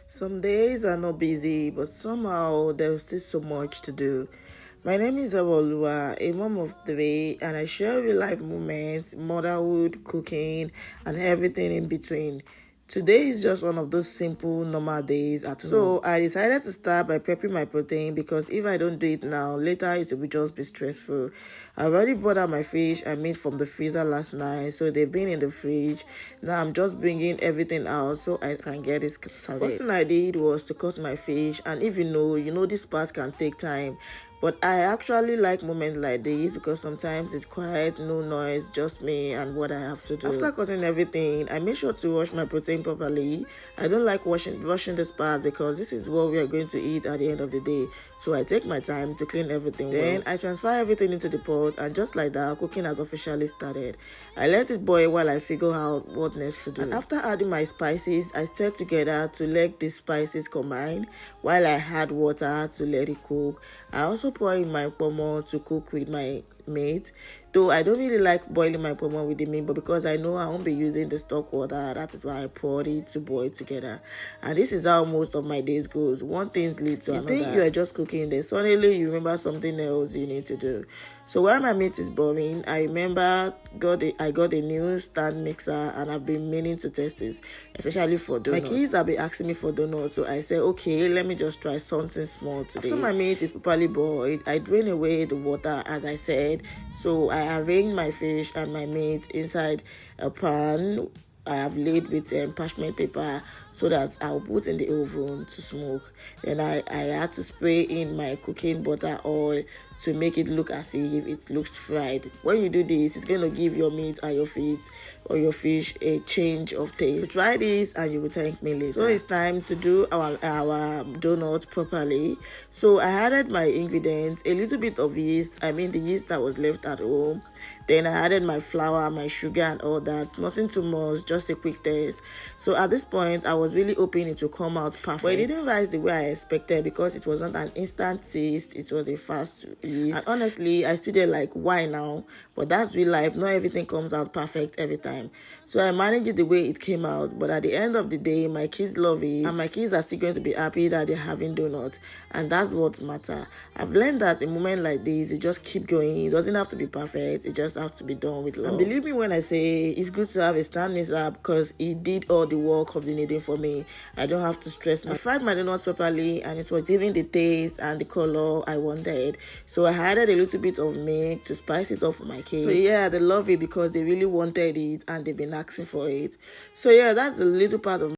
Some days are not busy, but somehow there's still so much to do. My name is Awolua, a mom of three, and I share real life moments, motherhood, cooking, and everything in between. Today is just one of those simple, normal days at home. So I decided to start by prepping my protein because if I don't do it now, later it will just be stressful. I already bought out my fish I made from the freezer last night, so they've been in the fridge. Now I'm just bringing everything out so I can get it started. First thing I did was to cut my fish, and if you know this part can take time. But I actually like moments like this because sometimes it's quiet, no noise, just me and what I have to do. After cutting everything, I make sure to wash my protein properly. I don't like washing this part because this is what we are going to eat at the end of the day. So I take my time to clean everything. Then I transfer everything into the pot, and just like that, cooking has officially started. I let it boil while I figure out what next to do. And after adding my spices, I stir together to let the spices combine while I add water to let it cook. I also pour in my pomo to cook with my meat, though I don't really like boiling my pomo with the meat, but because I know I won't be using the stock water, that is why I poured it to boil together. And this is how most of my days goes. One thing leads to another. You think you are just cooking, then suddenly you remember something else you need to do. So while my meat is boiling, I remember I got a new stand mixer, and I've been meaning to test this, especially for donuts. My kids have been asking me for donuts, so I said, okay, let me just try something small today. After my meat is properly boiled, I drain away the water as I said. So I arrange my fish and my meat inside a pan I have laid with parchment paper so that I'll put in the oven to smoke. Then I had to spray in my cooking butter oil to make it look as if it looks fried. When you do this, it's going to give your meat and your fish a change of taste. So try this and you will thank me later. So it's time to do our donut properly. So I added my ingredients, a little bit of yeast, the yeast that was left at home. Then I added my flour, my sugar and all that. Nothing too much, just a quick taste. So at this point, I was really hoping it to come out perfect. But it didn't rise the way I expected because it wasn't an instant taste. It was a fast yeast. And honestly, I stood there like, why now? But that's real life. Not everything comes out perfect every time. So I managed it the way it came out. But at the end of the day, my kids love it. And my kids are still going to be happy that they're having donuts. And that's what matters. I've learned that in moments like this, you just keep going. It doesn't have to be perfect. It just has to be done with love. And believe me when I say it's good to have a stand mixer because it did all the work of the kneading for me. I don't have to stress. I fried my donuts properly and it was giving the taste and the color I wanted. So I added a little bit of milk to spice it up for my kids. So yeah, they love it because they really wanted it and they've been asking for it. So yeah, that's a little part of